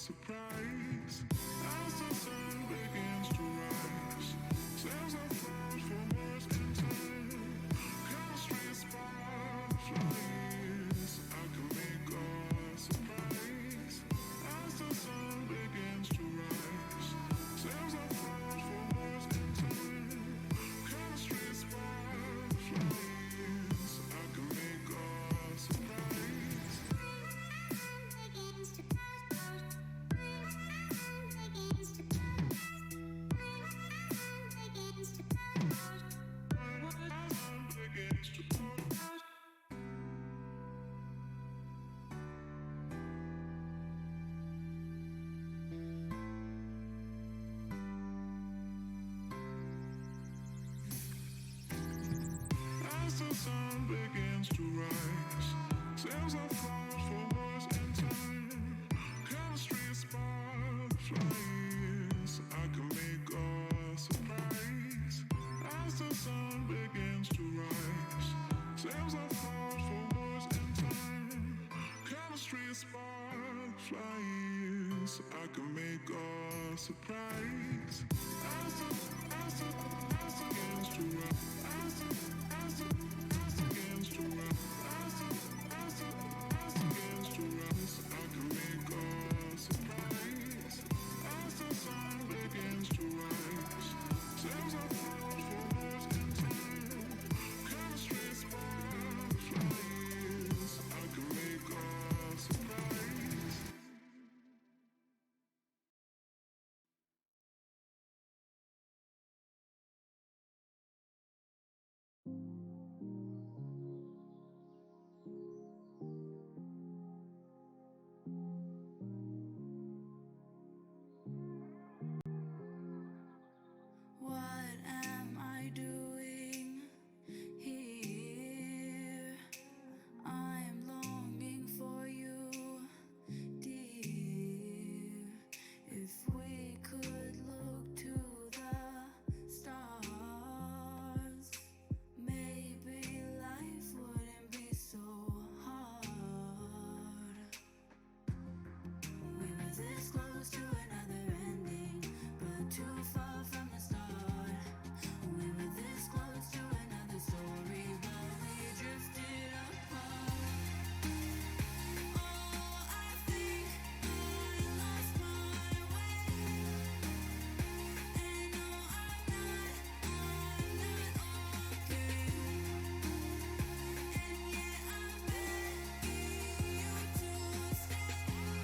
surprise. As the sun begins to rise, sails are froze for words can turn. Chemistry sparks flies. I can make a surprise. As the sun begins to rise, sails are froze for words can turn. Chemistry sparks flies. I can make a surprise. As the sun begins to rise, sails are froze for words and time. Chemistry sparks flies. I can make a surprise. As the sun begins to rise, sails are froze for words and time. Chemistry sparks flies. I can make a surprise. As the begins to rise. Begins to rise. I can make a surprise. As the sun begins to rise, sails are froze for words and time. Chemistry sparks flies. I can make a surprise. What am I doing here? I'm longing for you, dear. If we could look to the stars, maybe life wouldn't be so hard. We were this close to another ending, but too far from the start. We were this close to another story, but we drifted apart. Oh, I think I lost my way. And no, I'm not okay. And yet I'm begging you to stay. Oh,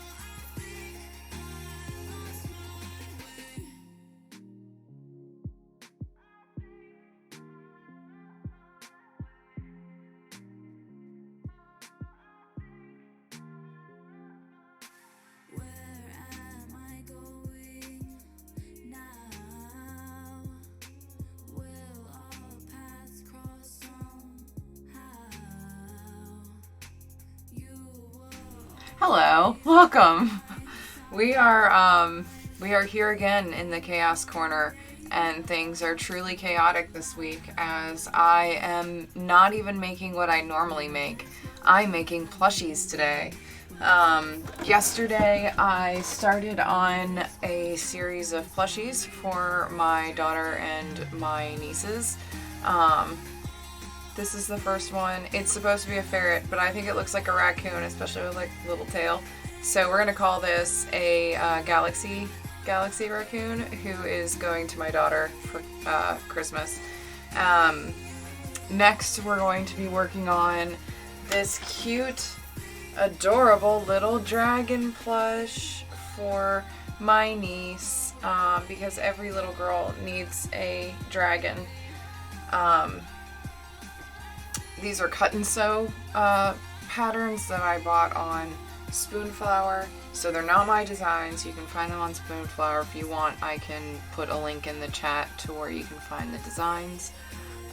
I think I lost my way. Where am I going now? Will our paths cross somehow? You were Hello, welcome. We are here again in the Chaos Corner, and things are truly chaotic this week as I am not even making what I normally make. I'm making plushies today. Yesterday I started on a series of plushies for my daughter and my nieces. This is the first one. It's supposed to be a ferret, but I think it looks like a raccoon, especially with like a little tail. So we're gonna call this a galaxy raccoon who is going to my daughter for Christmas. Next, we're going to be working on this cute, adorable little dragon plush for my niece because every little girl needs a dragon. These are cut and sew patterns that I bought on Spoonflower, so they're not my designs. You can find them on Spoonflower. If you want, I can put a link in the chat to where you can find the designs.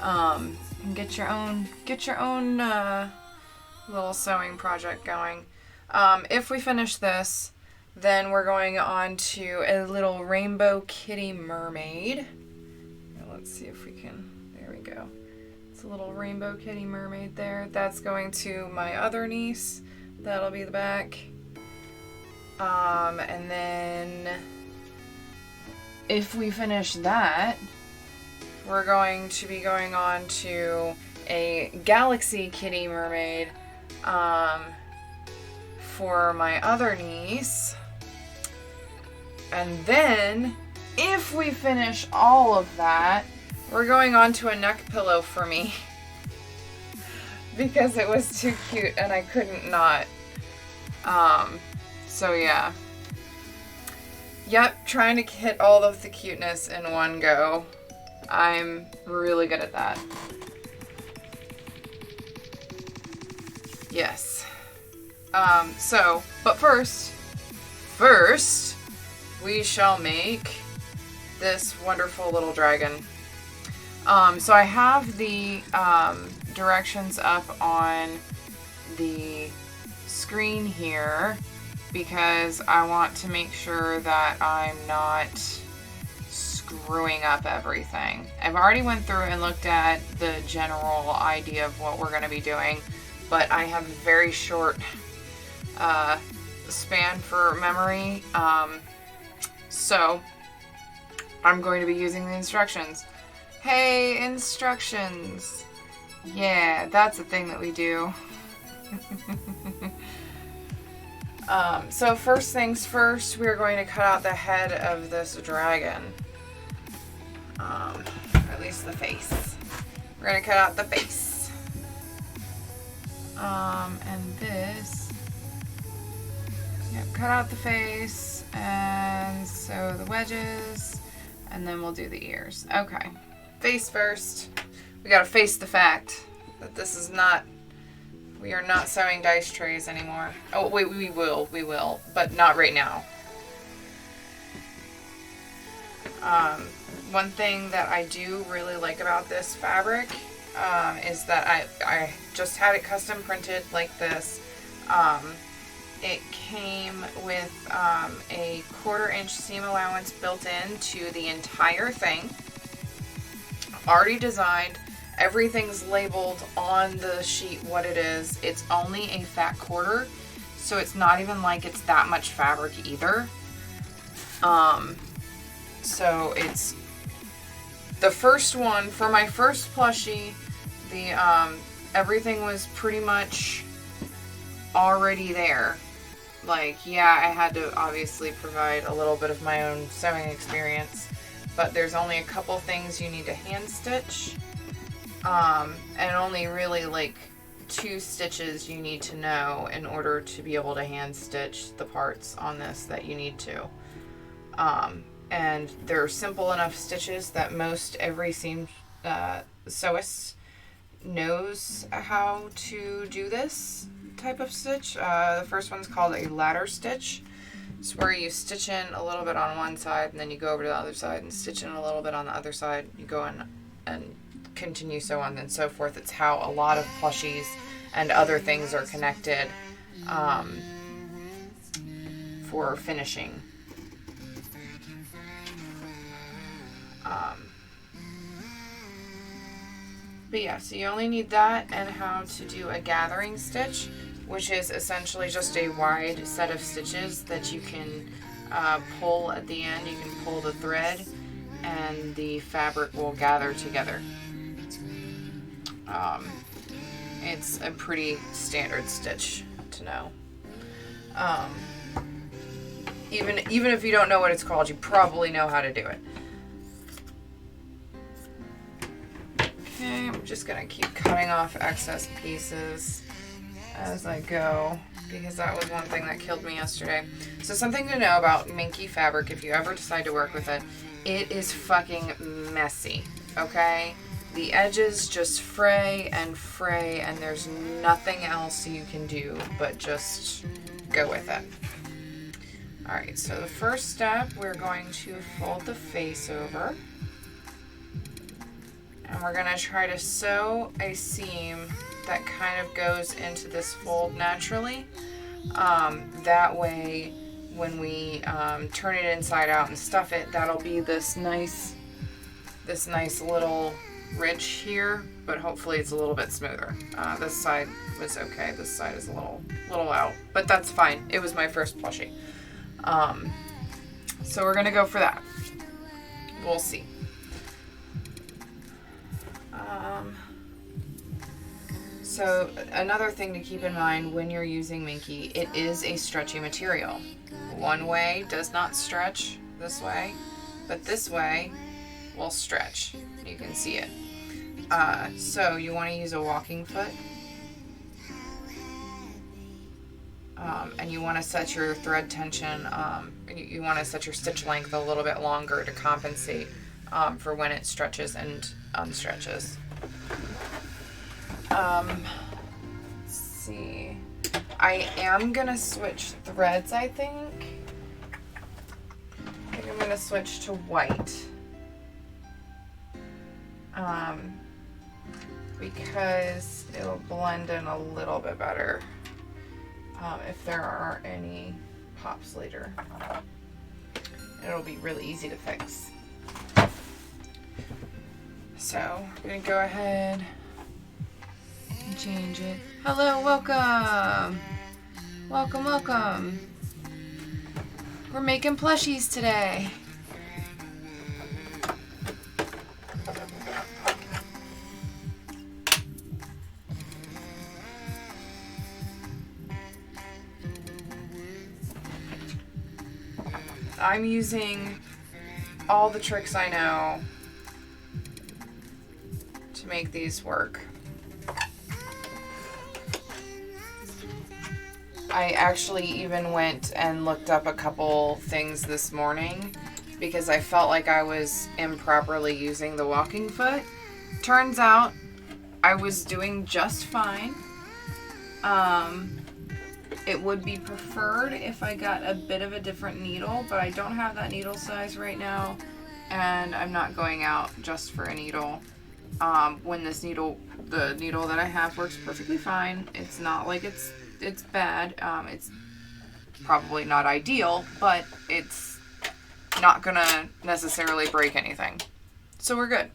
And get your own little sewing project going. If we finish this, then we're going on to a little rainbow kitty mermaid. Now let's see if we can. There we go. It's a little rainbow kitty mermaid there. That's going to my other niece. That'll be the back. And then if we finish that, we're going to be going on to a Galaxy Kitty Mermaid for my other niece. And then, if we finish all of that, we're going on to a neck pillow for me. Because it was too cute and I couldn't not. So yeah. Yep, trying to hit all of the cuteness in one go. I'm really good at that. Yes. But first, we shall make this wonderful little dragon. So I have the directions up on the screen here because I want to make sure that I'm not screwing up everything. I've already went through and looked at the general idea of what we're going to be doing, but I have a very short span for memory, so I'm going to be using the instructions. Hey, instructions! Yeah, that's a thing that we do. So first things first, we're going to cut out the head of this dragon. Or at least the face. We're going to cut out the face. And this. Yep, cut out the face, and sew the wedges, and then we'll do the ears. Okay. Face first. We gotta face the fact that this is not, we are not sewing dice trays anymore. Oh, wait, we will, but not right now. One thing that I do really like about this fabric is that I just had it custom printed like this. It came with a 1/4 inch seam allowance built into the entire thing. Already designed. Everything's labeled on the sheet what it is. It's only a fat 1/4, so it's not even like it's that much fabric either. So it's the first one for my first plushie. The everything was pretty much already there. Like, yeah, I had to obviously provide a little bit of my own sewing experience, but there's only a couple things you need to hand stitch, and only really like 2 stitches you need to know in order to be able to hand stitch the parts on this that you need to. And they're simple enough stitches that most every seam sewist knows how to do this type of stitch. The first one's called a ladder stitch. It's where you stitch in a little bit on one side and then you go over to the other side and stitch in a little bit on the other side. You go in and continue so on and so forth. It's how a lot of plushies and other things are connected for finishing. But yeah, so you only need that and how to do a gathering stitch, which is essentially just a wide set of stitches that you can pull at the end. You can pull the thread and the fabric will gather together. It's a pretty standard stitch to know. Even if you don't know what it's called, you probably know how to do it. Okay, I'm just gonna keep cutting off excess pieces as I go, because that was one thing that killed me yesterday. So something to know about minky fabric, if you ever decide to work with it, it is fucking messy, okay? The edges just fray, and there's nothing else you can do but just go with it. Alright, so the first step, we're going to fold the face over. And we're going to try to sew a seam that kind of goes into this fold naturally. That way, when we turn it inside out and stuff it, that'll be this nice little ridge here, but hopefully it's a little bit smoother. This side was okay. This side is a little out, but that's fine. It was my first plushie. So we're gonna go for that. We'll see. So another thing to keep in mind when you're using Minky, it is a stretchy material. One way does not stretch this way, but this way will stretch. You can see it. So you want to use a walking foot. And you want to set your thread tension, you want to set your stitch length a little bit longer to compensate for when it stretches and unstretches. Let's see. I am going to switch threads, I think. I think I'm going to switch to white. Because it'll blend in a little bit better. If there are any pops later. It'll be really easy to fix. So, I'm going to go ahead and change it. Hello, welcome! Welcome, welcome! We're making plushies today. I'm using all the tricks I know to make these work. I actually even went and looked up a couple things this morning because I felt like I was improperly using the walking foot. Turns out I was doing just fine. It would be preferred if I got a bit of a different needle, but I don't have that needle size right now, and I'm not going out just for a needle. When this needle, the needle that I have works perfectly fine. It's not like it's bad. It's probably not ideal, but it's not gonna necessarily break anything. So we're good.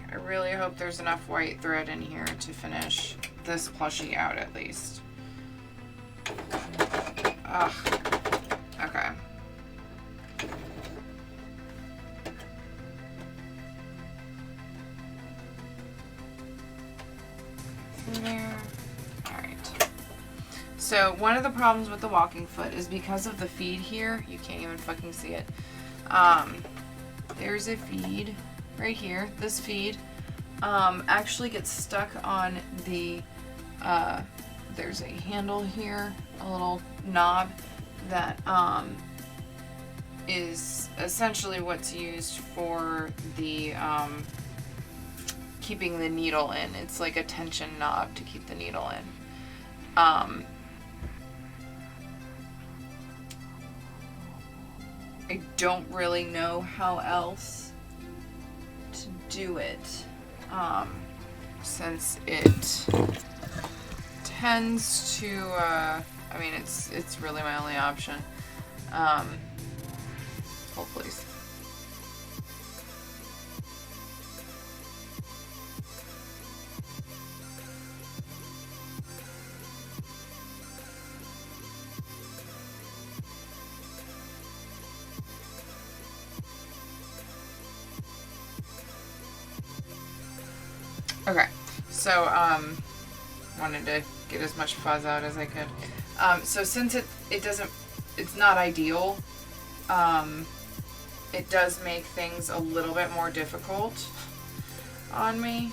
I really hope there's enough white thread in here to finish this plushie out at least. Ugh. Okay. There. Alright. So one of the problems with the walking foot is because of the feed here, you can't even fucking see it. There's a feed right here. This feed actually gets stuck on the there's a handle here, a little knob that is essentially what's used for the keeping the needle in. It's like a tension knob to keep the needle in. I don't really know how else to do it, since it tends to, I mean, it's really my only option. Hold please. Okay, so wanted to get as much fuzz out as I could. So since it's not ideal, it does make things a little bit more difficult on me,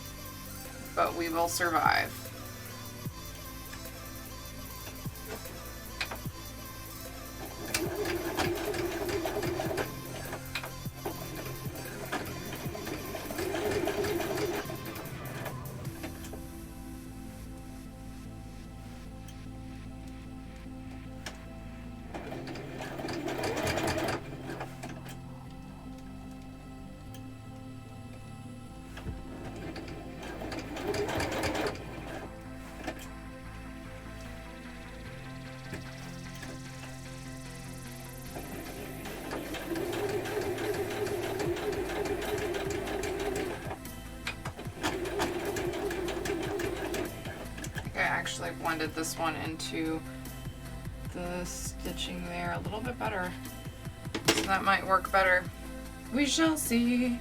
but we will survive. actually blended this one into the stitching there a little bit better. So that might work better. We shall see.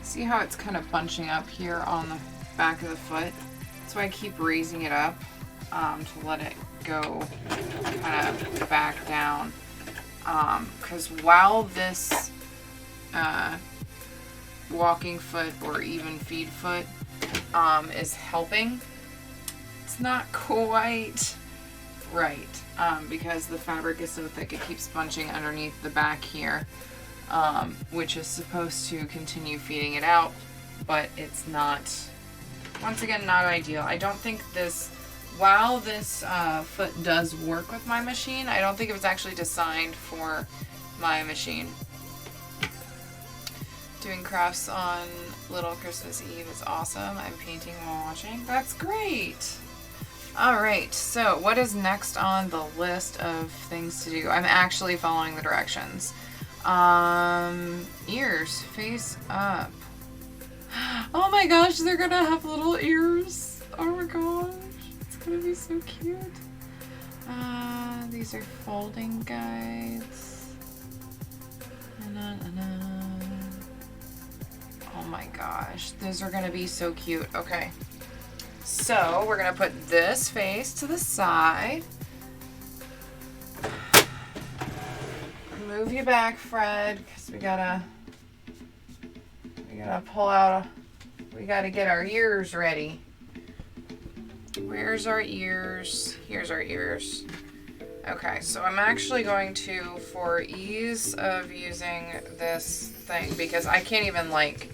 See how it's kind of bunching up here on the back of the foot? That's why I keep raising it up to let it go kind of back down. Because while this walking foot or even feed foot is helping, it's not quite right because the fabric is so thick it keeps bunching underneath the back here. Which is supposed to continue feeding it out, but it's not, once again, not ideal. I don't think this, while this foot does work with my machine, I don't think it was actually designed for my machine. Doing crafts on Little Christmas Eve is awesome. I'm painting while watching. That's great! Alright, so what is next on the list of things to do? I'm actually following the directions. Ears, face up. Oh my gosh, they're gonna have little ears. Oh my gosh, it's gonna be so cute. These are folding guides. Oh my gosh, those are gonna be so cute. Okay, so we're gonna put this face to the side. Move you back, Fred, because we gotta pull out we gotta get our ears ready. Where's our ears? Here's our ears. Okay, so I'm actually going to, for ease of using this thing, because I can't even like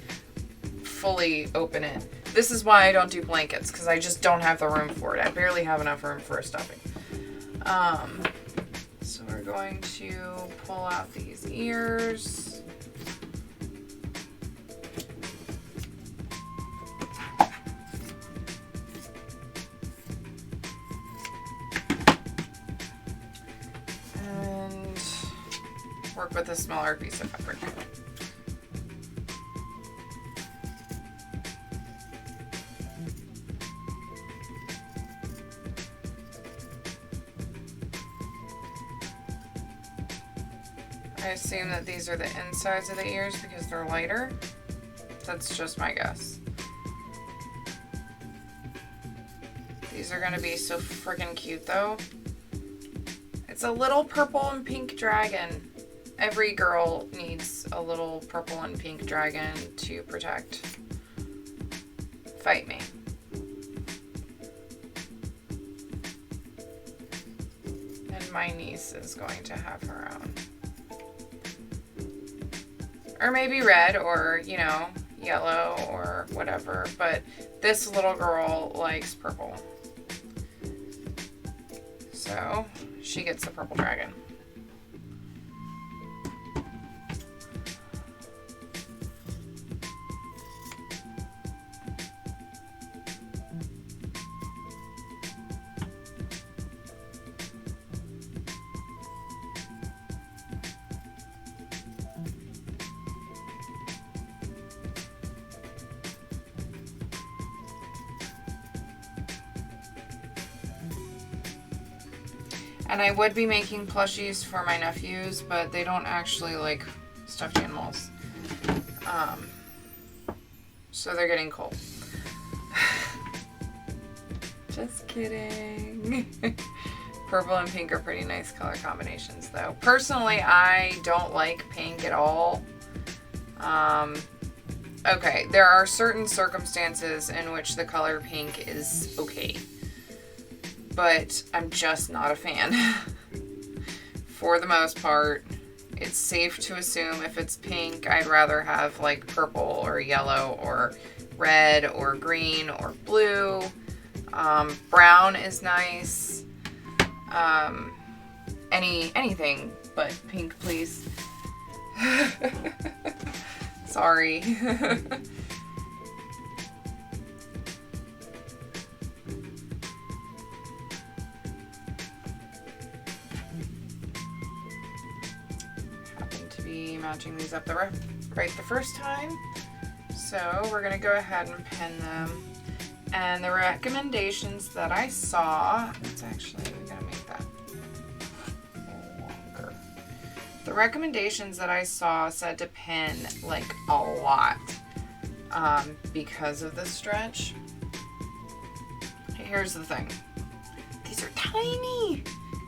fully open it. This is why I don't do blankets, because I just don't have the room for it. I barely have enough room for a stuffing. So we're going to pull out these ears. And work with a smaller piece of fabric. I assume that these are the insides of the ears because they're lighter. That's just my guess. These are gonna be so freaking cute though. It's a little purple and pink dragon. Every girl needs a little purple and pink dragon to protect. Fight me. And my niece is going to have her own. Or maybe red, or, you know, yellow, or whatever. But this little girl likes purple. So, she gets the purple dragon. And I would be making plushies for my nephews, but they don't actually like stuffed animals. So they're getting cold. Just kidding. Purple and pink are pretty nice color combinations though. Personally, I don't like pink at all. Okay, there are certain circumstances in which the color pink is okay. But I'm just not a fan. For the most part, it's safe to assume if it's pink, I'd rather have like purple or yellow or red or green or blue. Brown is nice. anything but pink, please. Sorry. Happen to be matching these up right the first time. So we're gonna go ahead and pin them. And the recommendations that I saw, it's actually, we're gonna make that longer. The recommendations that I saw said to pin like a lot because of the stretch. Here's the thing. These are tiny.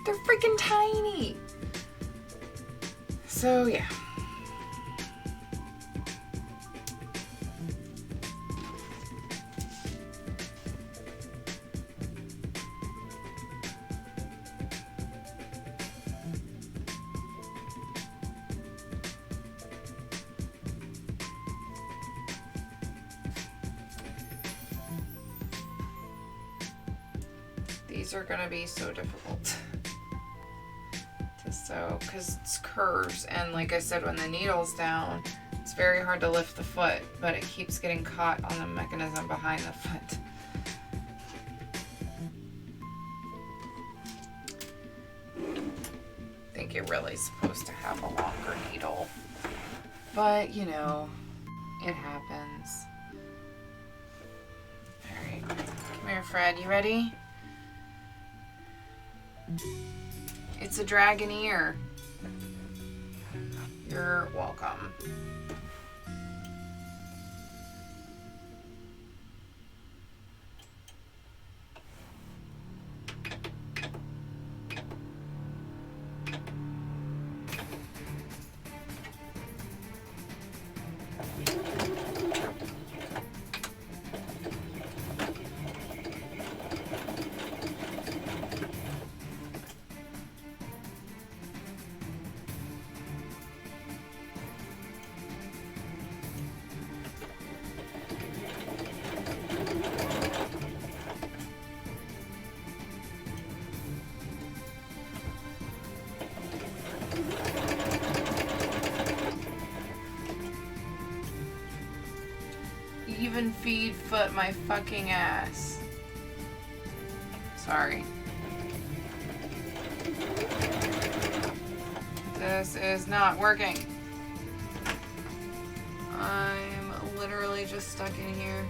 They're freaking tiny. So yeah. These are gonna be so difficult to sew because it's curves, and like I said, when the needle's down, it's very hard to lift the foot, but it keeps getting caught on the mechanism behind the foot. I think you're really supposed to have a longer needle, but you know, it happens. All right, come here, Fred. You ready? It's a dragon ear. You're welcome. Even feed foot my fucking ass. Sorry. This is not working. I'm literally just stuck in here.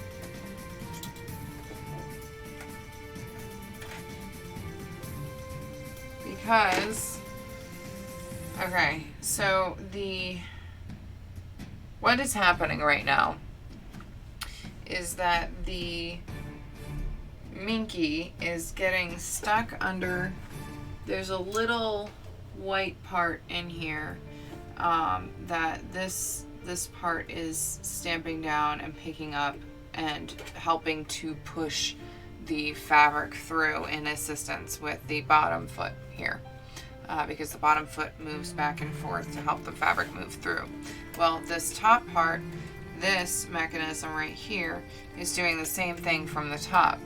Because, okay, so what is happening right now is that the Minky is getting stuck under, there's a little white part in here that this part is stamping down and picking up and helping to push the fabric through in assistance with the bottom foot here. Because the bottom foot moves back and forth to help the fabric move through. Well, this top part, this mechanism right here, is doing the same thing from the top.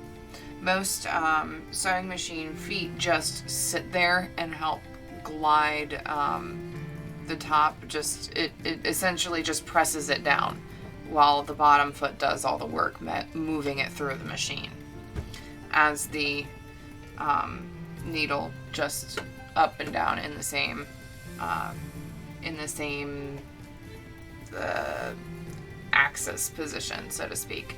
Most sewing machine feet just sit there and help glide the top. It essentially just presses it down while the bottom foot does all the work moving it through the machine, as the needle just up and down in the same axis position, so to speak.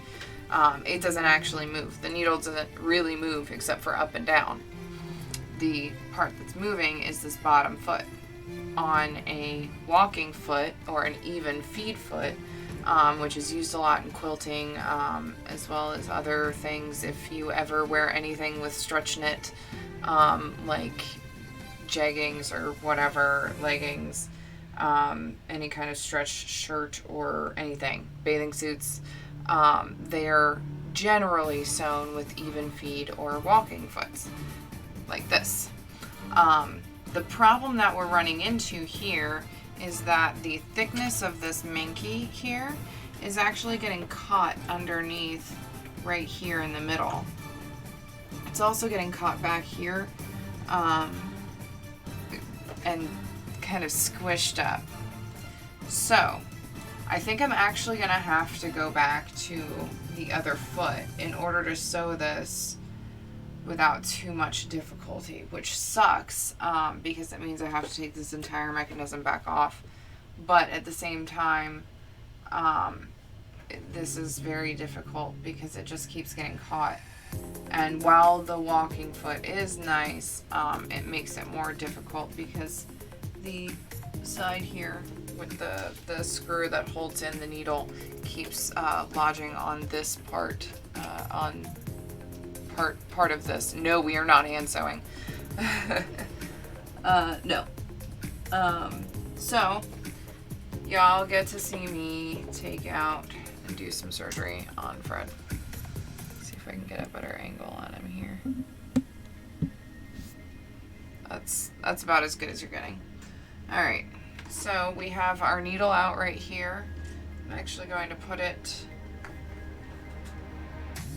It doesn't actually move. The needle doesn't really move except for up and down. The part that's moving is this bottom foot. On a walking foot or an even feed foot, which is used a lot in quilting, as well as other things. If you ever wear anything with stretch knit, like jeggings or whatever, leggings, any kind of stretch shirt or anything, bathing suits, they're generally sewn with even feed or walking foots, like this. The problem that we're running into here is that the thickness of this Minky here is actually getting caught underneath right here in the middle. It's also getting caught back here. and kind of squished up. So I think I'm actually gonna have to go back to the other foot in order to sew this without too much difficulty, which sucks because it means I have to take this entire mechanism back off. But at the same time, this is very difficult because it just keeps getting caught. And while the walking foot is nice, it makes it more difficult because the side here with the screw that holds in the needle keeps lodging on this part, on part of this. No, we are not hand sewing. No. So y'all get to see me take out and do some surgery on Fred. Let's see if I can get a better angle on him here. That's about as good as you're getting. All right, so we have our needle out right here. I'm actually going to put it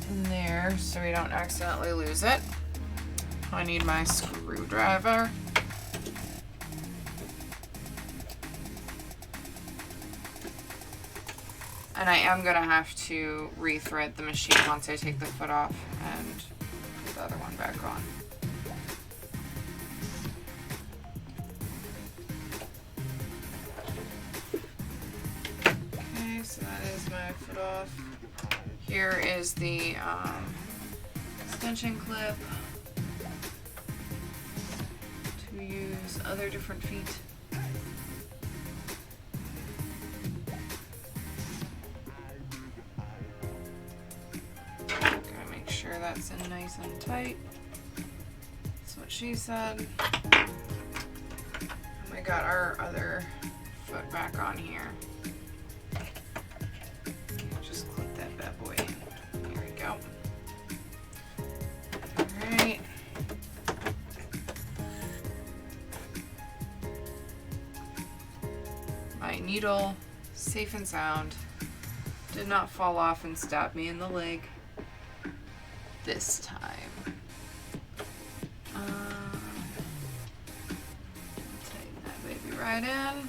in there so we don't accidentally lose it. I need my screwdriver. And I am gonna have to rethread the machine once I take the foot off and put the other one back on. Okay, so that is my foot off. Here is the extension clip to use other different feet. Gotta make sure that's in nice and tight. That's what she said. And we got our other foot back on here. Just clip that bad boy in. Here we go. Alright. My needle, safe and sound, did not fall off and stab me in the leg this time. Take that baby right in.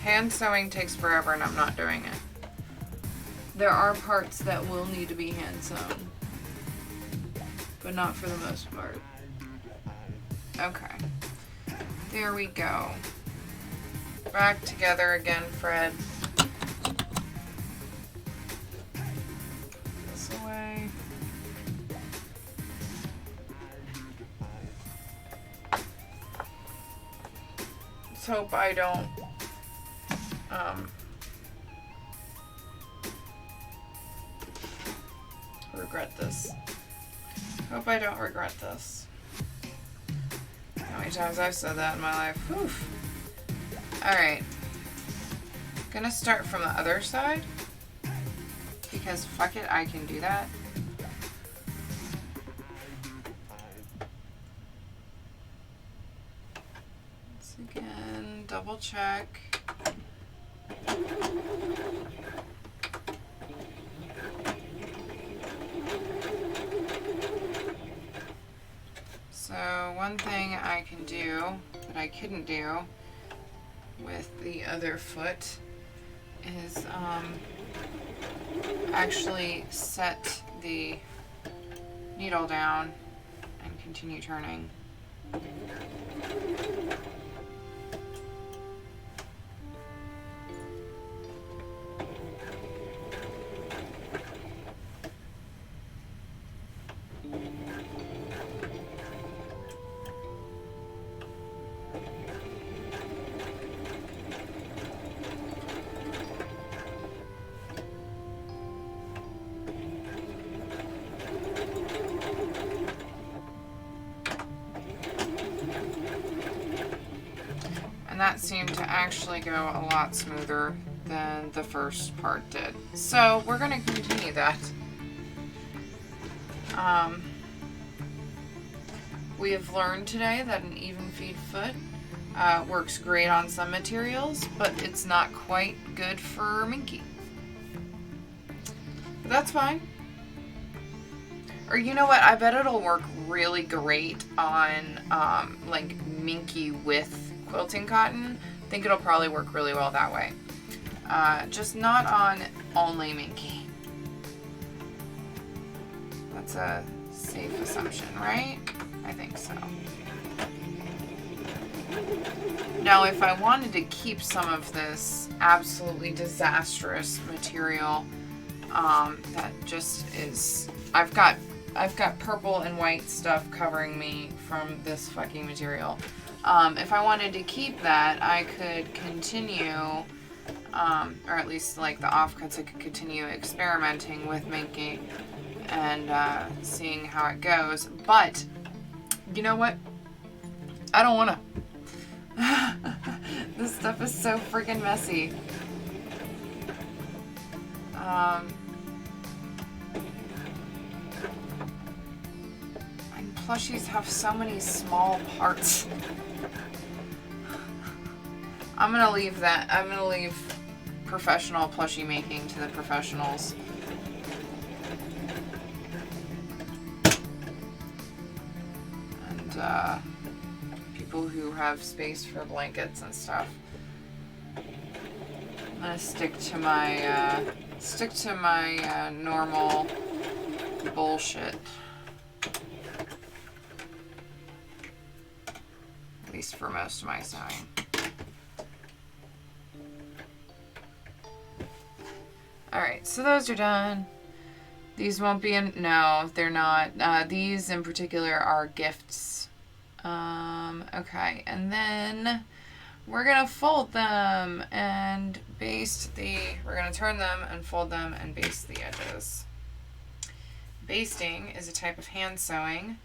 Hand sewing takes forever and I'm not doing it. There are parts that will need to be hand sewn, but not for the most part. Okay, there we go. Back together again, Fred. This away. Let's hope I don't regret this. Hope I don't regret this. How many times I've said that in my life. Oof. Alright. Gonna start from the other side. Because fuck it, I can do that. Once again, double check. So one thing I can do that I couldn't do with the other foot is actually set the needle down and continue turning. And that seemed to actually go a lot smoother than the first part did. So we're going to continue that. We have learned today that an even feed foot works great on some materials, but it's not quite good for Minky. But that's fine. Or you know what? I bet it'll work really great on like minky with quilting cotton. I think it'll probably work really well that way. Just not on only minky. That's a safe assumption, right? I think so. Now, if I wanted to keep some of this absolutely disastrous material, that just is, I've got purple and white stuff covering me from this fucking material. If I wanted to keep that, I could continue, or at least like the offcuts, I could continue experimenting with minky and seeing how it goes. But you know what? I don't want to. This stuff is so freaking messy. And plushies have so many small parts. I'm gonna leave that. I'm gonna leave professional plushie making to the professionals. And people who have space for blankets and stuff. I'm gonna stick to my normal bullshit. At least for most of my sewing. Alright, so those are done. These won't be in, no, they're not. These in particular are gifts. Okay, and then we're gonna fold them and baste we're gonna turn them and fold them and baste the edges. Basting is a type of hand sewing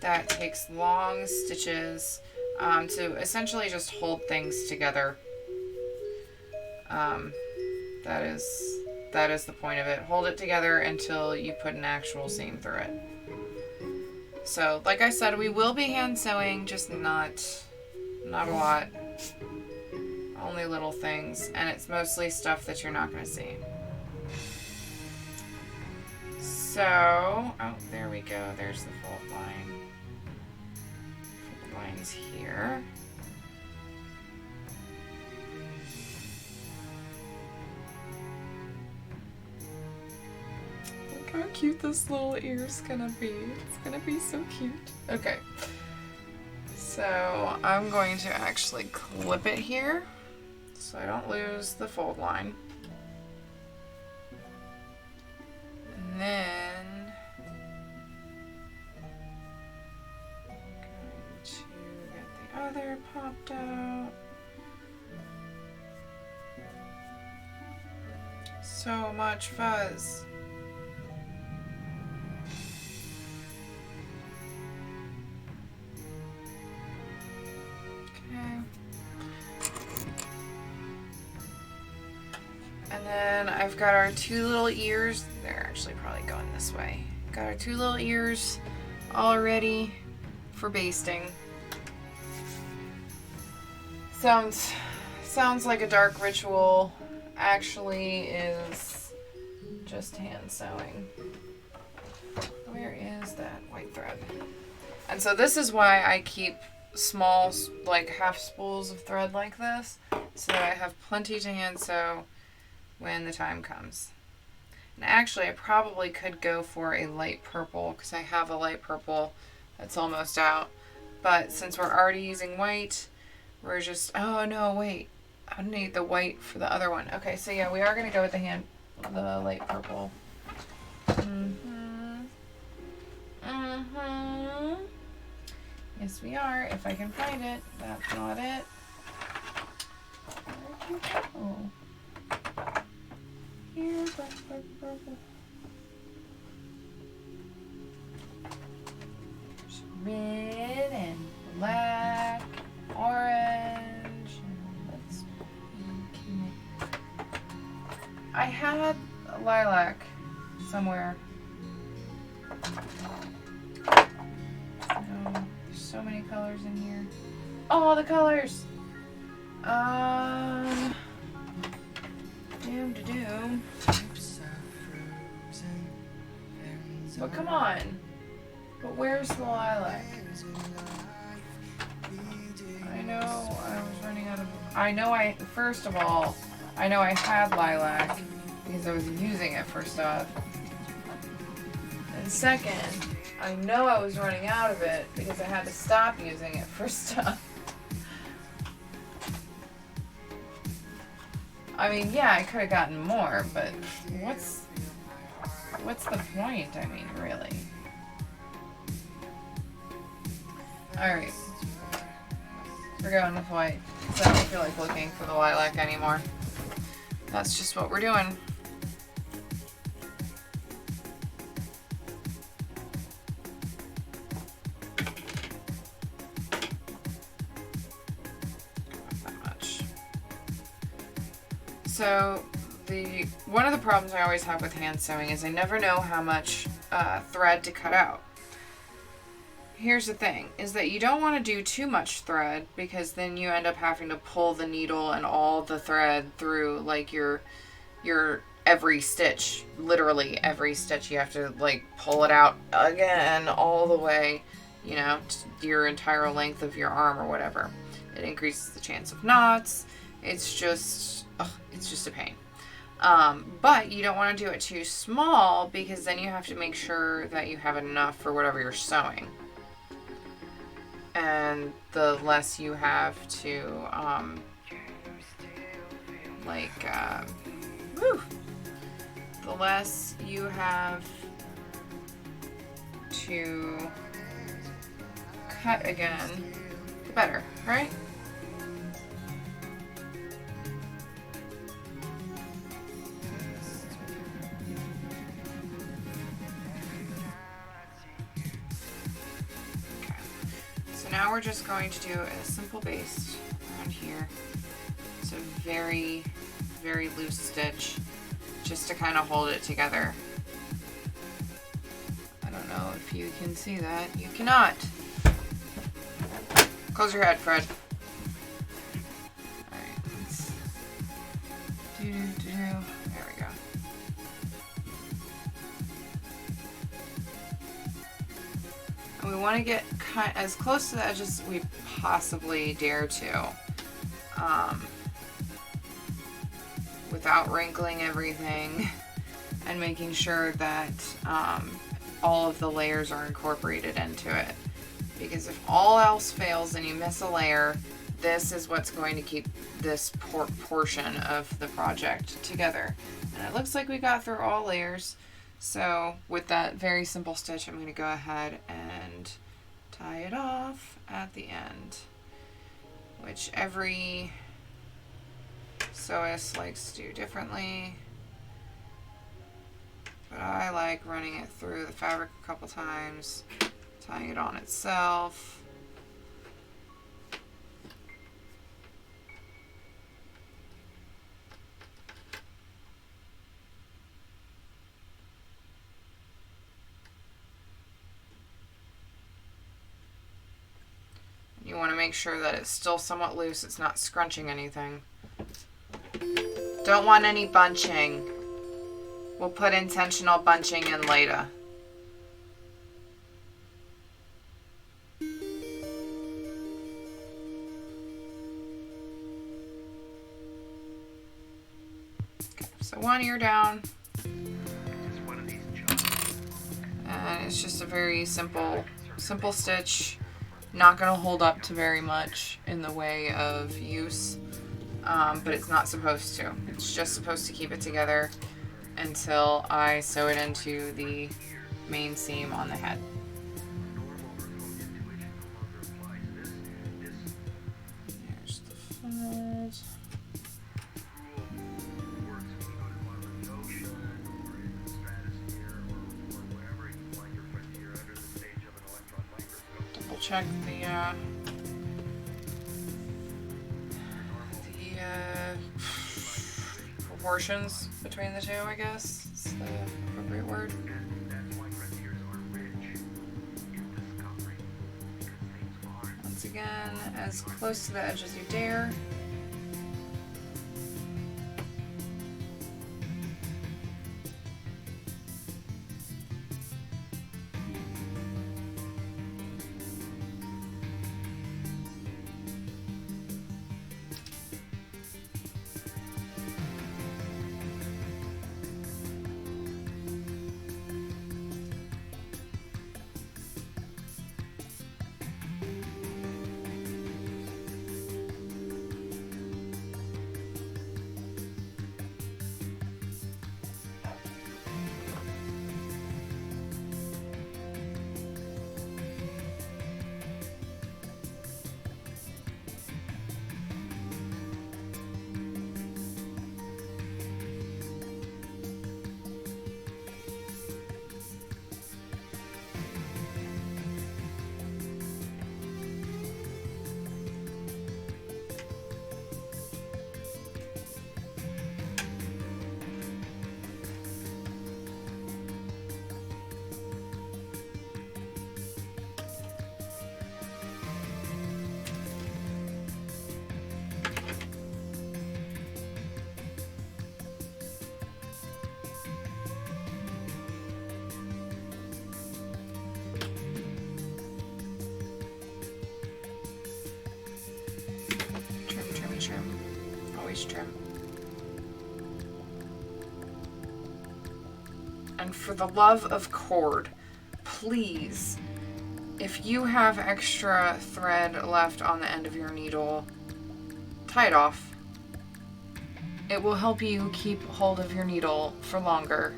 that takes long stitches to essentially just hold things together. That is the point of it. Hold it together until you put an actual seam through it. So, like I said, we will be hand sewing, just not a lot. Only little things, and it's mostly stuff that you're not going to see. So, oh, there we go. There's the fold line. Fold line's here. Look how cute this little ear's gonna be. It's gonna be so cute. Okay. So, I'm going to actually clip it here so I don't lose the fold line. And then I'm going to get the other popped out. So much fuzz. And then I've got our two little ears. They're actually probably going this way. Got our two little ears all ready for basting. Sounds like a dark ritual. Actually is just hand sewing. Where is that white thread? And so this is why I keep small, like half spools of thread like this, so that I have plenty to hand sew when the time comes. And actually I probably could go for a light purple because I have a light purple that's almost out. But since we're already using white, we're just, oh no, wait. I need the white for the other one. Okay, so yeah, we are going to go with the light purple. Yes, we are. If I can find it. That's not it. Where'd you go? Here's the purple. There's red and black, orange, and let's I had a lilac somewhere. No, there's so many colors in here. Oh, the colors! Doom to doom. But come on. But where's the lilac? I know I was running out of... First of all, I know I had lilac because I was using it for stuff. And second, I know I was running out of it because I had to stop using it for stuff. I mean, yeah, I could have gotten more, but what's the point? I mean, really. Alright. We're going with white. So I don't feel like looking for the lilac anymore. That's just what we're doing. Not that much. So one of the problems I always have with hand sewing is I never know how much thread to cut out. Here's the thing, is that you don't want to do too much thread because then you end up having to pull the needle and all the thread through like your every stitch. Literally every stitch you have to like pull it out again all the way, you know, to your entire length of your arm or whatever. It increases the chance of knots. It's just a pain. But you don't want to do it too small because then you have to make sure that you have enough for whatever you're sewing. And the less you have to, the less you have to cut again, the better, right? Now we're just going to do a simple base around here. It's a very, very loose stitch just to kind of hold it together. I don't know if you can see that. You cannot. Close your head, Fred. Alright, let's there we go. And we want to get cut as close to the edge as we possibly dare to, without wrinkling everything, and making sure that all of the layers are incorporated into it. Because if all else fails and you miss a layer, this is what's going to keep this portion of the project together. And it looks like we got through all layers. So with that very simple stitch, I'm going to go ahead and tie it off at the end, which every sewist likes to do differently. But I like running it through the fabric a couple times, tying it on itself. You want to make sure that it's still somewhat loose, it's not scrunching anything. Don't want any bunching. We'll put intentional bunching in later. Okay, so one ear down. And it's just a very simple stitch. Not going to hold up to very much in the way of use, but it's not supposed to. It's just supposed to keep it together until I sew it into the main seam on the head. Here's the fold. Check the proportions between the two, I guess is the appropriate word. Once again, as close to the edge as you dare. always trim. And for the love of cord, please, if you have extra thread left on the end of your needle, tie it off. It will help you keep hold of your needle for longer,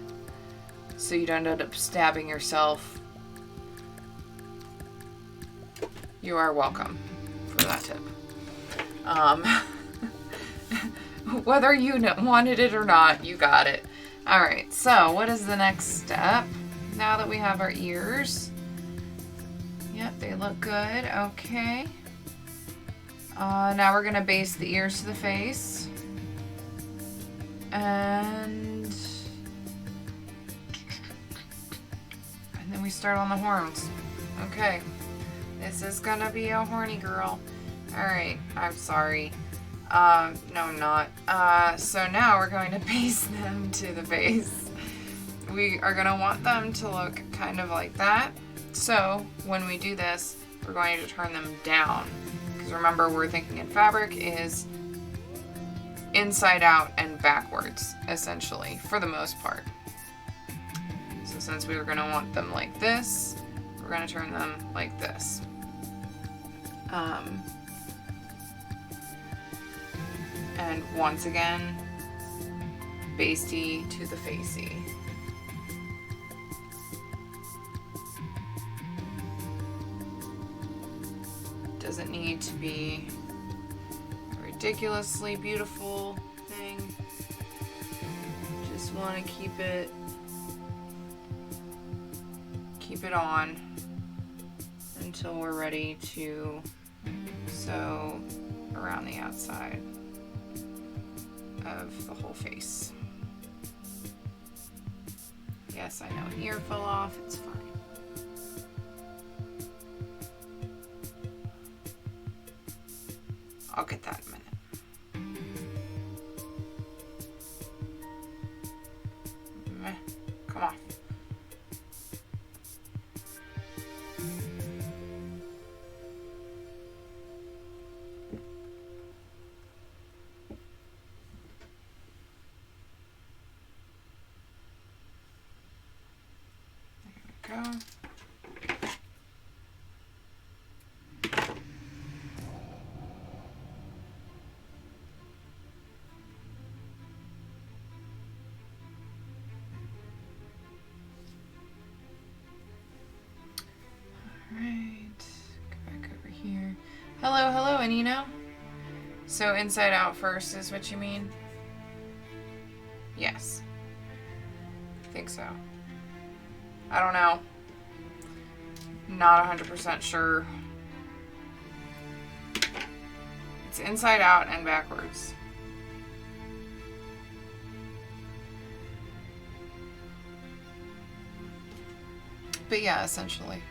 so you don't end up stabbing yourself. You are welcome for that tip. Whether you wanted it or not, you got it. All right, so what is the next step? Now that we have our ears. Yep, they look good. Okay. Now we're gonna base the ears to the face. And then we start on the horns. Okay. This is gonna be a horny girl. Alright, I'm sorry. No, I'm not. So now we're going to base them to the face. We are gonna want them to look kind of like that. So when we do this, we're going to turn them down. Because remember, we're thinking in fabric is inside out and backwards, essentially, for the most part. So since we were gonna want them like this, we're gonna turn them like this. And once again, basty to the facey. Doesn't need to be a ridiculously beautiful thing. Just want to keep it on until we're ready to sew around the outside of the whole face. Yes, I know an ear fell off, it's fine. I'll get that in a minute. Come on. There we go. Hello, hello, Anino. So inside out first is what you mean? Yes. I think so. I don't know. Not 100% sure. It's inside out and backwards. But yeah, essentially.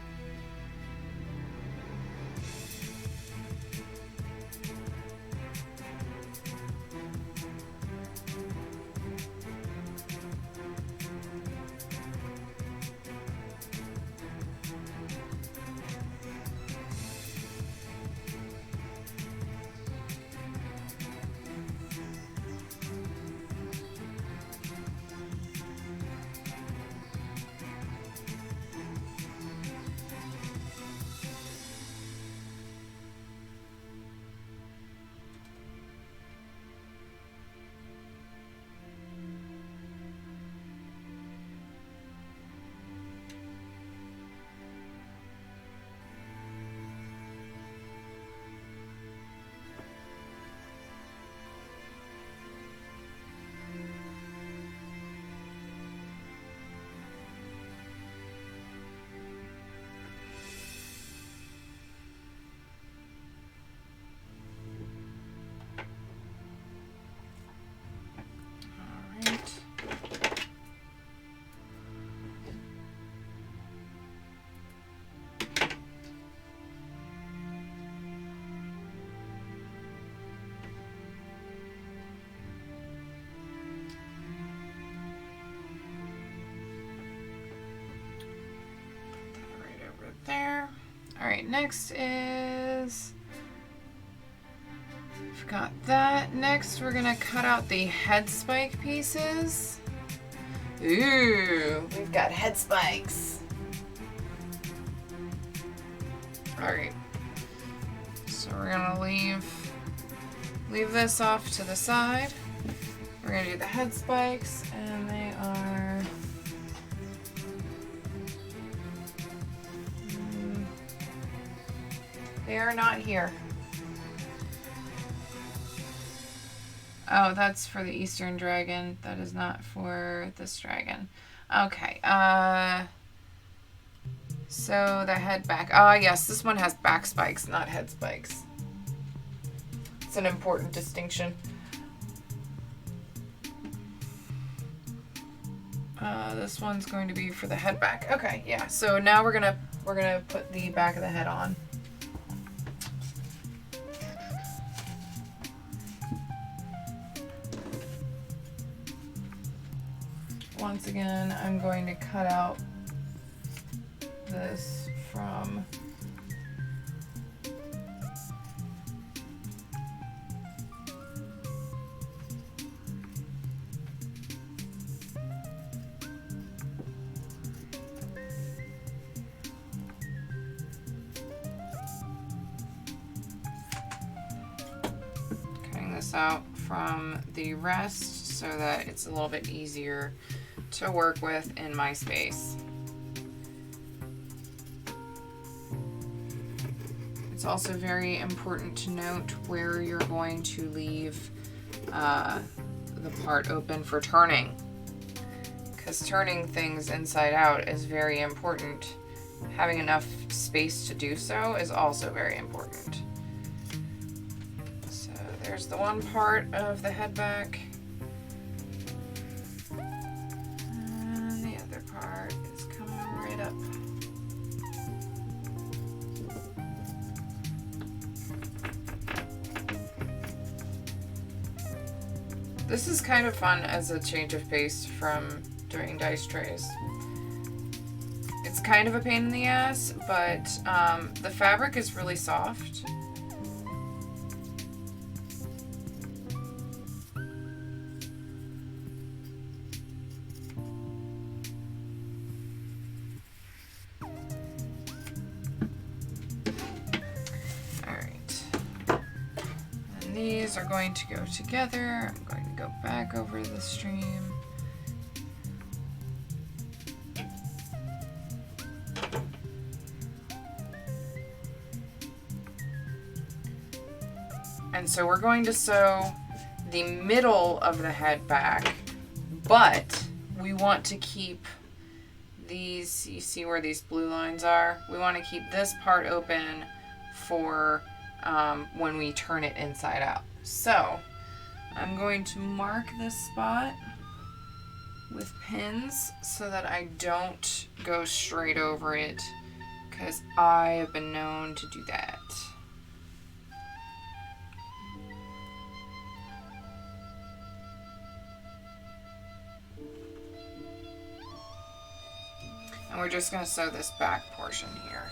There. All right, next is We've got that. Next, we're gonna cut out the head spike pieces. Ooh, we've got head spikes. Alright. So we're gonna leave this off to the side. We're gonna do the head spikes, and they are not here. Oh, that's for the Eastern dragon. That is not for this dragon. Okay. So the head back. Yes, this one has back spikes, not head spikes. It's an important distinction. This one's going to be for the head back. Okay, yeah. So now we're gonna put the back of the head on. Once again, I'm going to cut out this from out from the rest so that it's a little bit easier to work with in my space. It's also very important to note where you're going to leave the part open for turning, because turning things inside out is very important. Having enough space to do so is also very important. There's the one part of the head back. And the other part is coming right up. This is kind of fun as a change of pace from doing dice trays. It's kind of a pain in the ass, but the fabric is really soft. These are going to go together. I'm going to go back over the stream. And so we're going to sew the middle of the head back, but we want to keep these, you see where these blue lines are? We want to keep this part open for when we turn it inside out. So I'm going to mark this spot with pins so that I don't go straight over it, because I have been known to do that. And we're just going to sew this back portion here.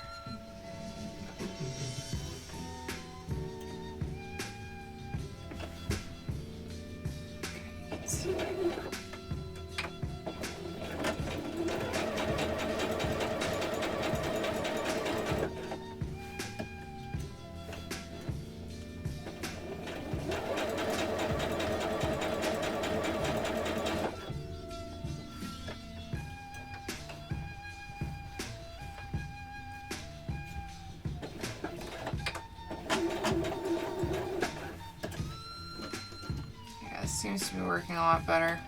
Seems to be working a lot better.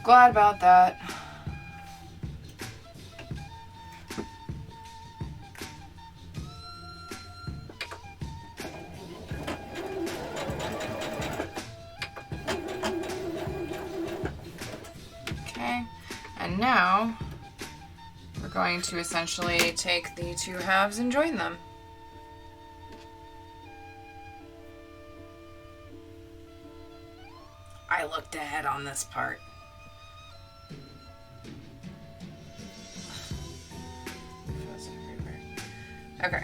Glad about that. Okay, and now we're going to essentially take the two halves and join them. I looked ahead on this part. Okay.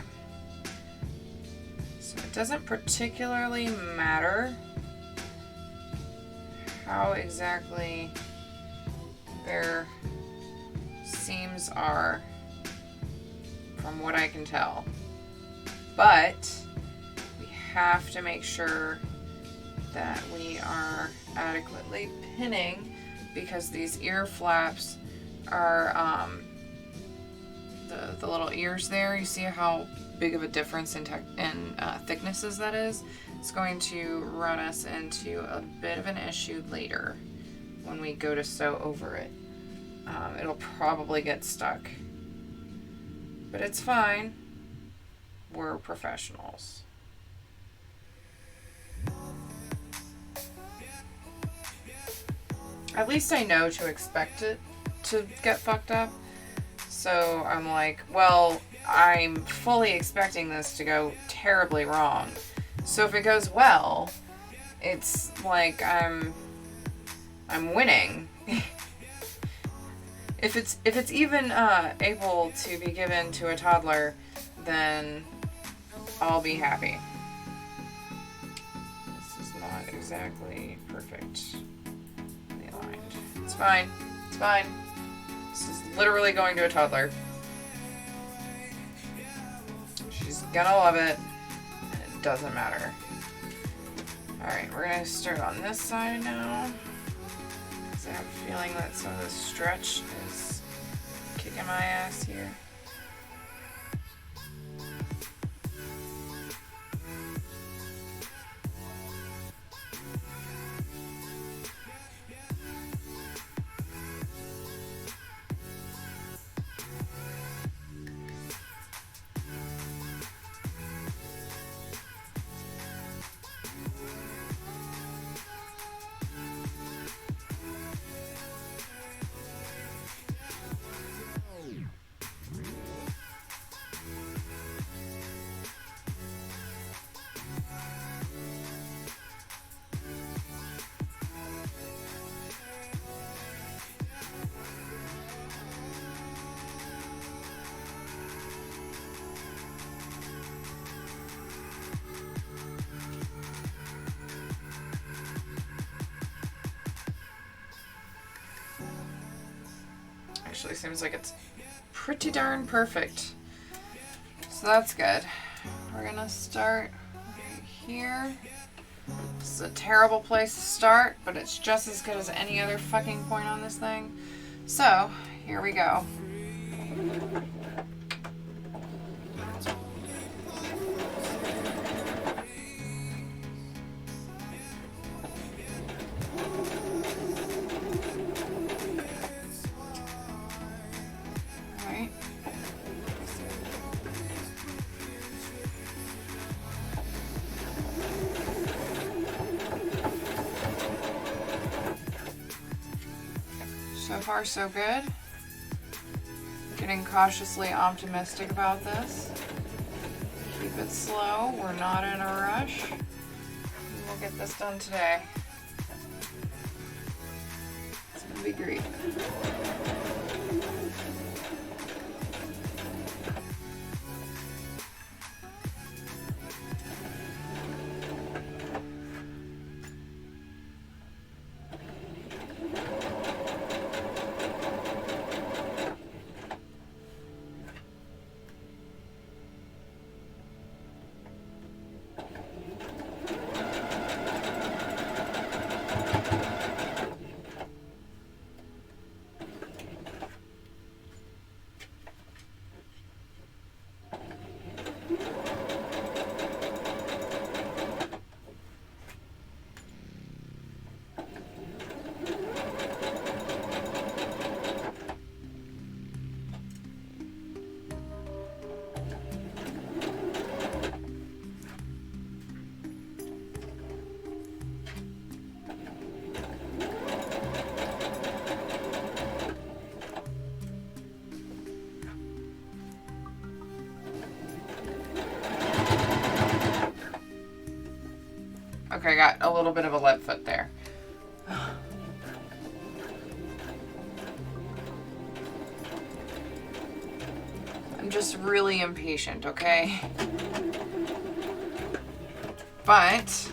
So doesn't particularly matter how exactly their seams are from what I can tell. But we have to make sure that we are adequately pinning because these ear flaps are the little ears there. You see how big of a difference in thicknesses that is? It's going to run us into a bit of an issue later when we go to sew over it. It'll probably get stuck, but it's fine. We're professionals. At least I know to expect it to get fucked up. So I'm like, well, I'm fully expecting this to go terribly wrong. So if it goes well, it's like I'm winning. If it's even able to be given to a toddler, then I'll be happy. This is not exactly perfectly aligned. It's fine. It's fine. This is literally going to a toddler. She's gonna love it, and it doesn't matter. Alright, we're gonna start on this side now. I have a feeling that some of the stretch is kicking my ass here. Actually seems like it's pretty darn perfect. So that's good. We're gonna start right here. This is a terrible place to start, but it's just as good as any other fucking point on this thing. So, here we go. So far, so good. Getting cautiously optimistic about this. Keep it slow. We're not in a rush. We'll get this done today. It's gonna be great. Okay, I got a little bit of a lead foot there. I'm just really impatient, okay? But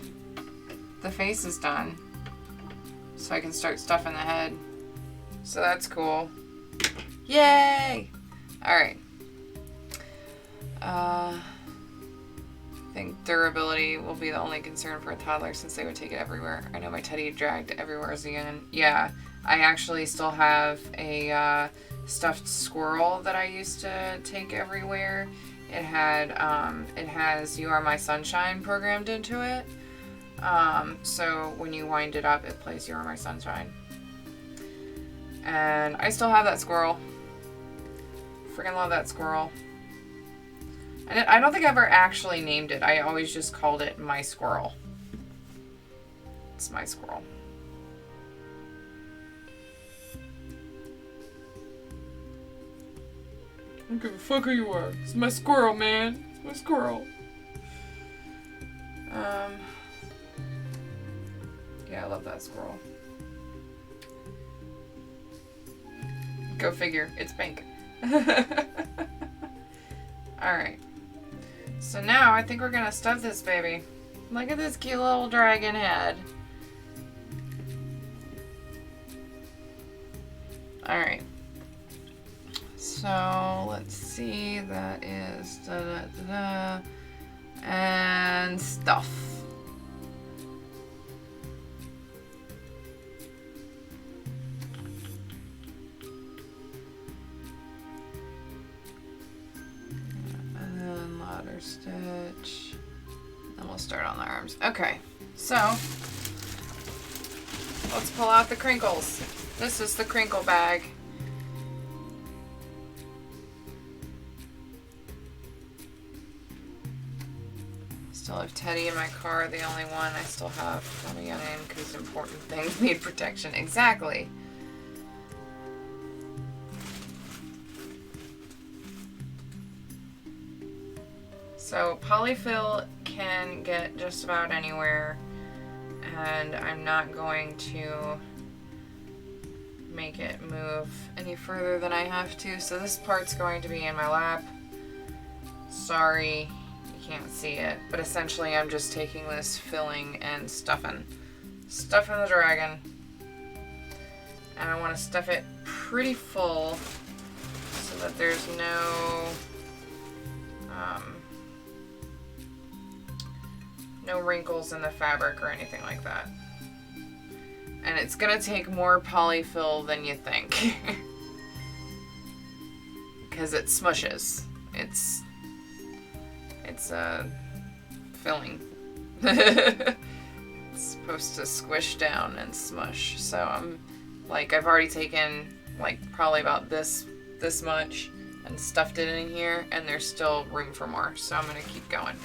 the face is done. So I can start stuffing the head. So that's cool. Yay! Alright. I think durability will be the only concern for a toddler since they would take it everywhere. I know my teddy dragged everywhere as a youngin'. Yeah, I actually still have a stuffed squirrel that I used to take everywhere. It has You Are My Sunshine programmed into it. So when you wind it up, it plays You Are My Sunshine. And I still have that squirrel. Freaking love that squirrel. And I don't think I ever actually named it. I always just called it my squirrel. It's my squirrel. I don't give a fuck who you are. It's my squirrel, man. It's my squirrel. Yeah, I love that squirrel. Go figure. It's pink. Alright. So now I think we're gonna stuff this baby. Look at this cute little dragon head. Alright. So let's see. That is and stuff. Stitch. Then we'll start on the arms. Okay, so let's pull out the crinkles. This is the crinkle bag. Still have Teddy in my car, the only one I still have coming in because important things need protection. Exactly. So polyfill can get just about anywhere, and I'm not going to make it move any further than I have to. So this part's going to be in my lap. Sorry, you can't see it, but essentially I'm just taking this filling and stuffing the dragon. And I want to stuff it pretty full so that there's no wrinkles in the fabric or anything like that. And it's gonna take more polyfill than you think. Because it smushes. It's filling. It's supposed to squish down and smush. So I've already taken like probably about this much and stuffed it in here, and there's still room for more. So I'm gonna keep going.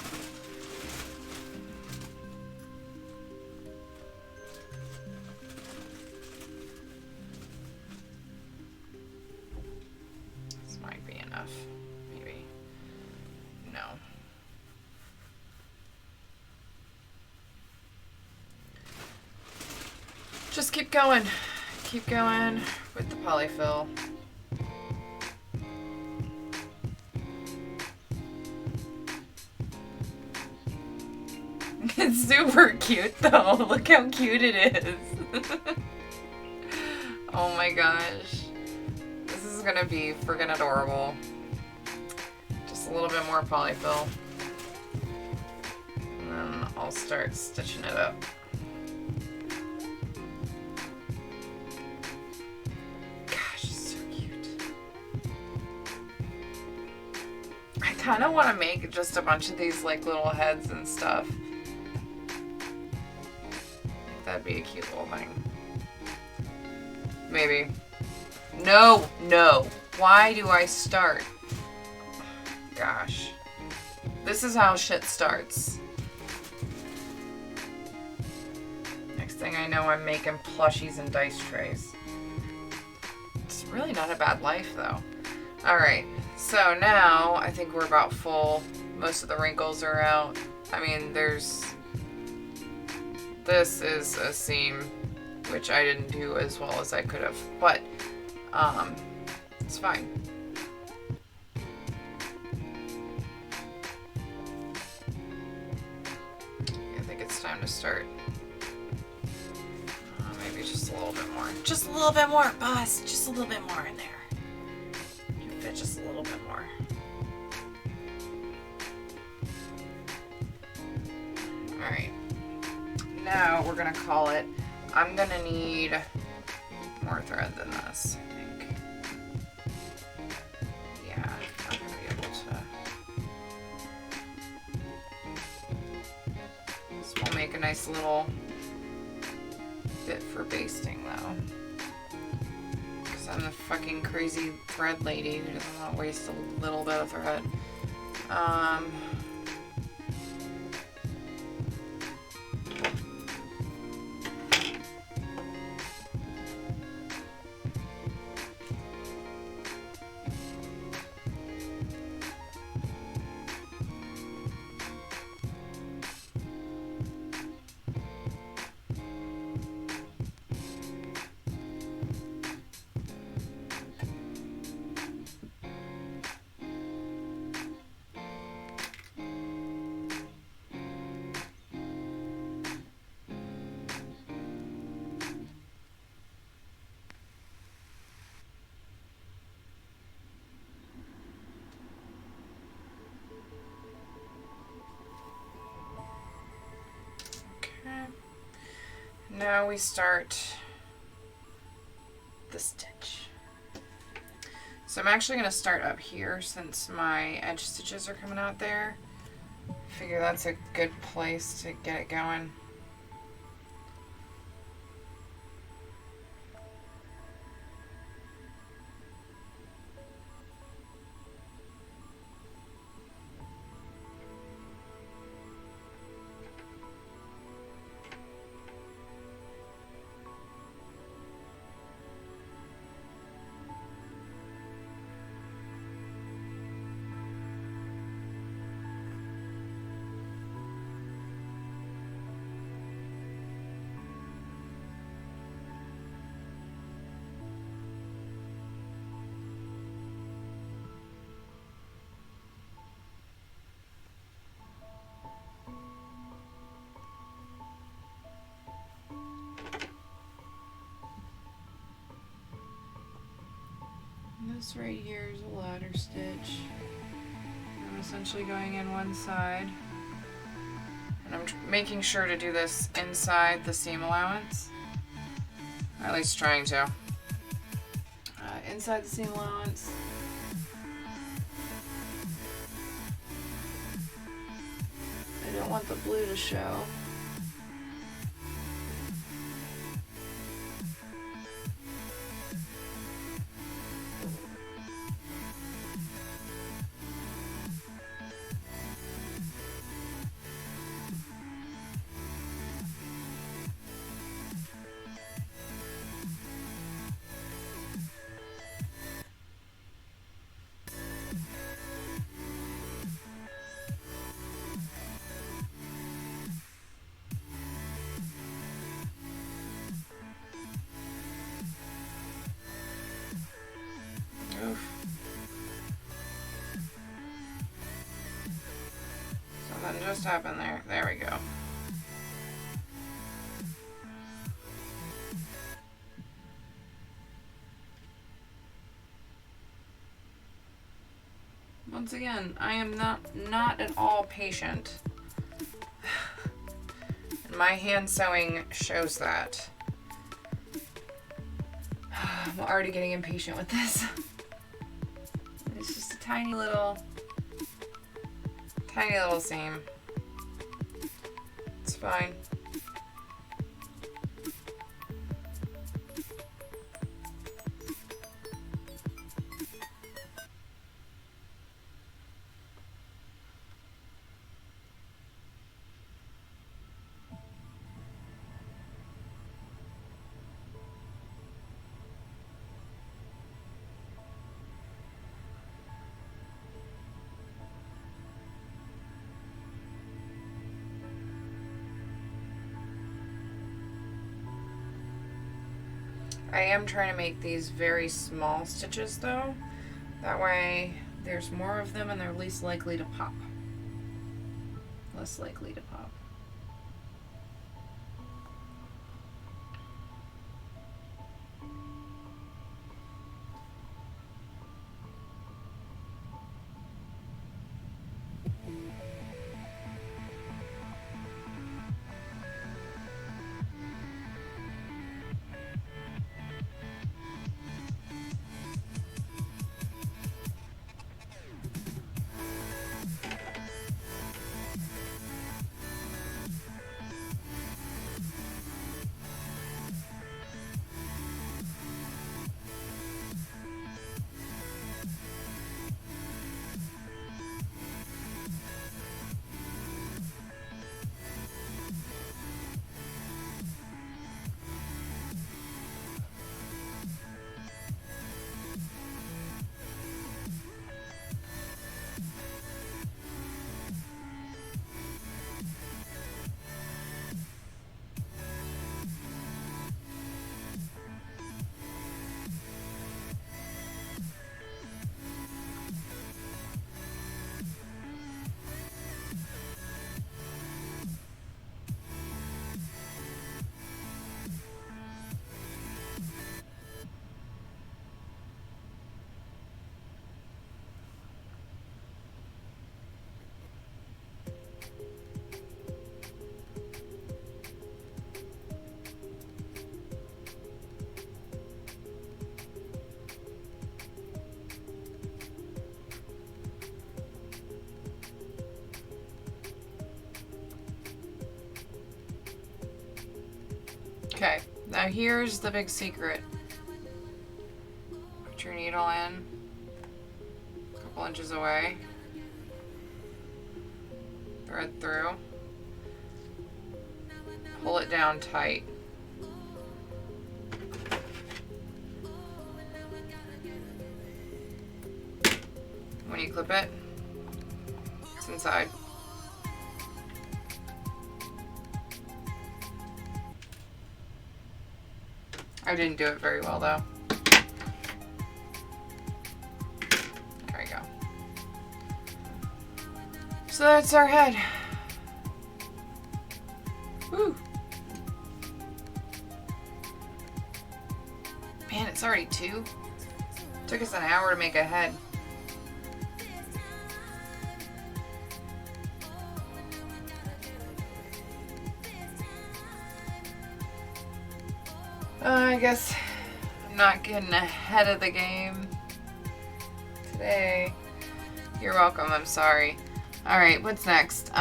Just keep going with the polyfill. It's super cute though. Look how cute it is. Oh my gosh. This is gonna be freaking adorable. Just a little bit more polyfill. And then I'll start stitching it up. I kind of want to make just a bunch of these like little heads and stuff. That'd be a cute little thing. Maybe. No. Why do I start? Gosh. This is how shit starts. Next thing I know, I'm making plushies and dice trays. It's really not a bad life though. Alright, so now I think we're about full. Most of the wrinkles are out. I mean, this is a seam, which I didn't do as well as I could have, but it's fine. Yeah, time to start. Maybe just a little bit more. Just a little bit more, boss. Just a little bit more in there. You can fit just a little bit more. Alright. Now we're gonna call it. I'm gonna need more thread than this, I think. Yeah, I'm not gonna be able to. This will make a nice little bit for basting though. Because I'm the fucking crazy thread lady who doesn't want to waste a little bit of thread. Now we start the stitch. So I'm actually going to start up here since my edge stitches are coming out there. Figure that's a good place to get it going. This right here is a ladder stitch. I'm essentially going in one side. And I'm making sure to do this inside the seam allowance. Or at least trying to. Inside the seam allowance. I don't want the blue to show. Something just happened there. There we go. Once again, I am not at all patient. My hand sewing shows that. I'm already getting impatient with this. It's just a tiny little seam. It's fine. I am trying to make these very small stitches though. That way there's more of them and they're least likely to pop. Less likely to pop. Now here's the big secret. Put your needle in a couple inches away. Thread through. Pull it down tight. When you clip it, it's inside. I didn't do it very well though. There we go. So that's our head. Woo! Man, it's already 2. Took us an hour to make a head. I guess I'm not getting ahead of the game today. You're welcome, I'm sorry. Alright, what's next?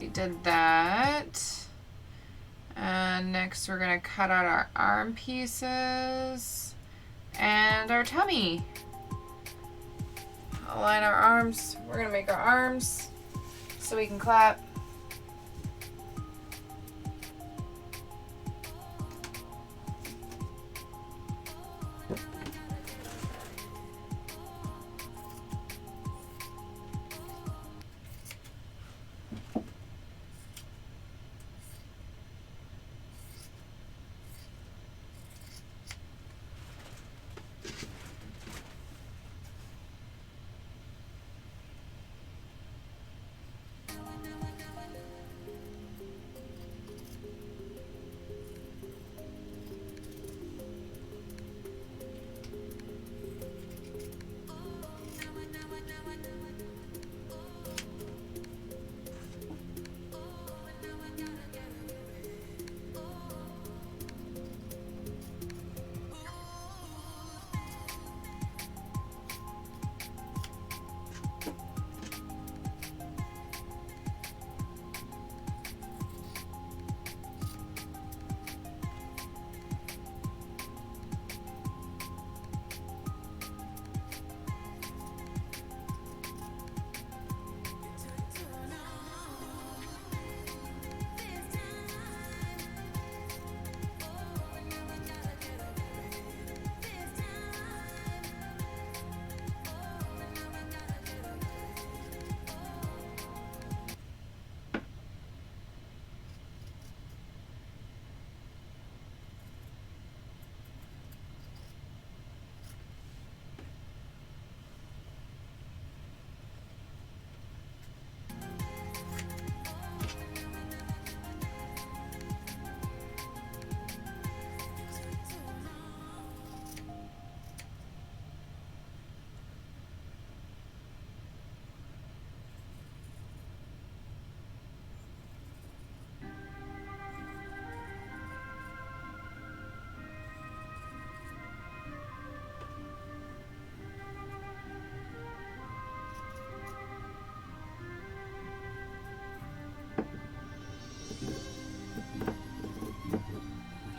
We did that. And next we're gonna cut out our arm pieces and our tummy. Align our arms. We're gonna make our arms so we can clap.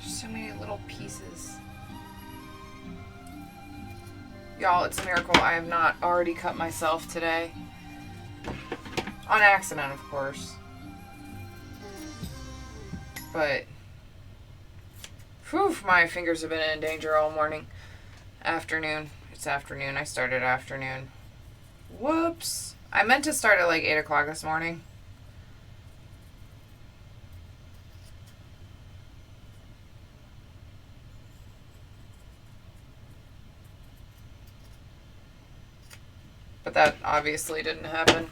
So many little pieces. Y'all, it's a miracle I have not already cut myself today. On accident, of course. But, whew, my fingers have been in danger all morning. Afternoon. It's afternoon. I started afternoon. Whoops. I meant to start at like 8 o'clock this morning. But that obviously didn't happen.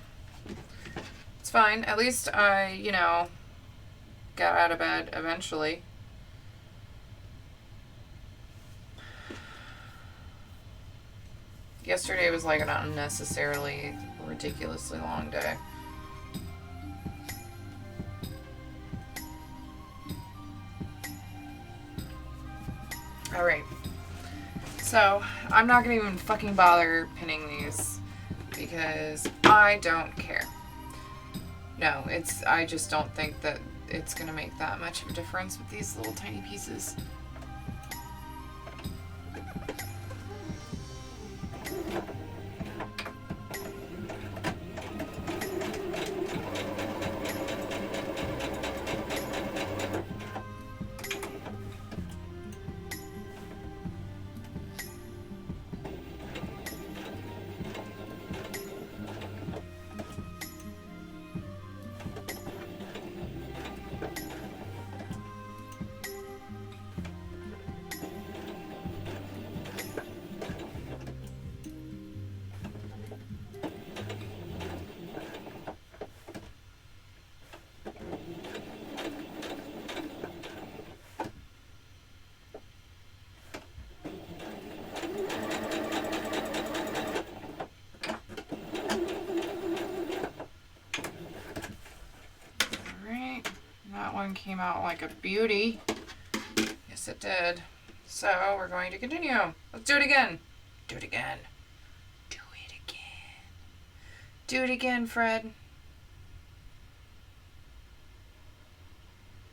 It's fine. At least I, you know, got out of bed eventually. Yesterday was like an unnecessarily, ridiculously long day. Alright. So, I'm not gonna even fucking bother pinning these because I don't care. No, I just don't think that it's gonna make that much of a difference with these little tiny pieces. Came out like a beauty. Yes, it did. So we're going to continue. Let's do it again. Do it again. Do it again. Do it again, Fred.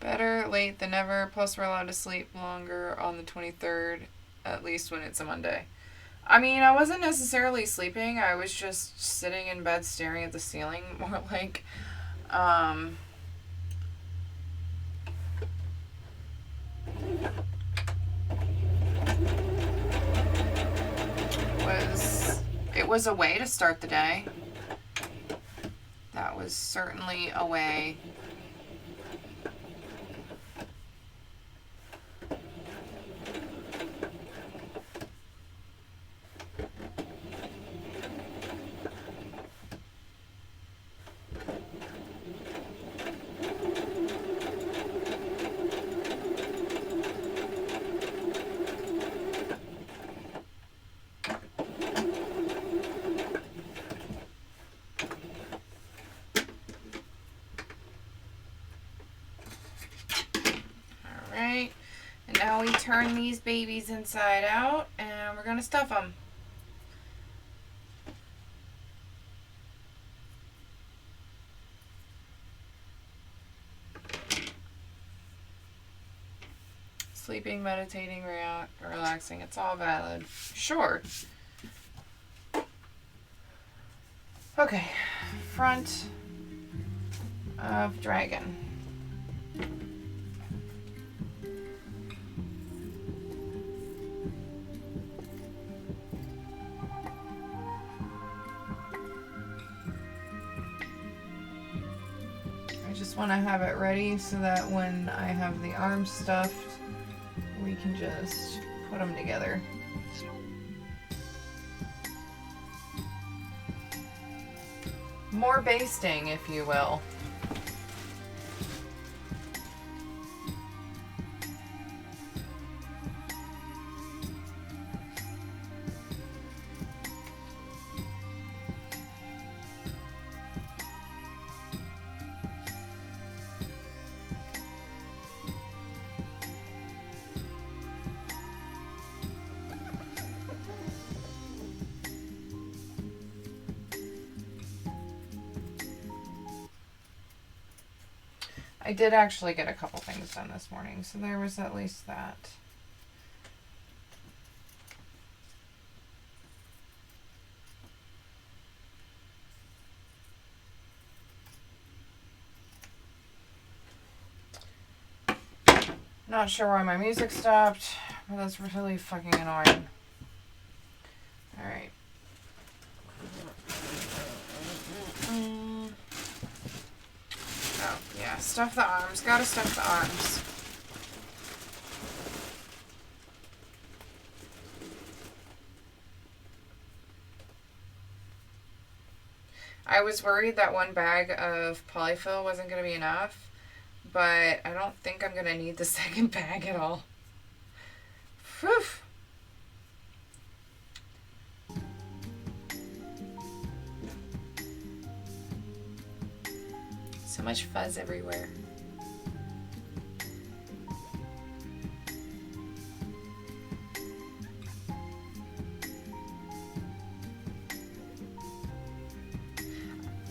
Better late than never. Plus, we're allowed to sleep longer on the 23rd, at least when it's a Monday. I mean, I wasn't necessarily sleeping. I was just sitting in bed staring at the ceiling. More like, it was a way to start the day. That was certainly a way. Now we turn these babies inside out and we're going to stuff them. Sleeping, meditating, relaxing, it's all valid. Sure. Okay, front of dragon. Want to have it ready so that when I have the arms stuffed, we can just put them together. More basting, if you will. I did actually get a couple things done this morning, so there was at least that. Not sure why my music stopped, but that's really fucking annoying. Alright. Oh, yeah, stuff the arms. Gotta stuff the arms. I was worried that one bag of polyfill wasn't going to be enough, but I don't think I'm going to need the second bag at all. Whew. So much fuzz everywhere.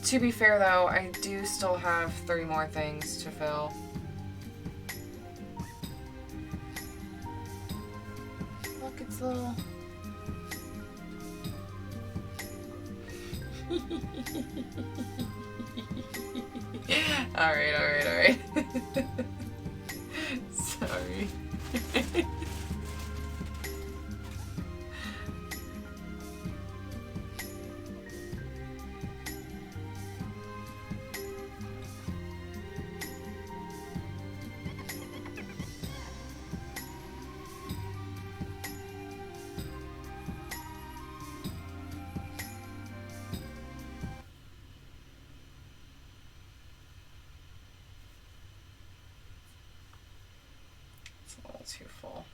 To be fair though, I do still have 3 more things to fill. Look, it's little. Alright. Sorry. It's a little too full.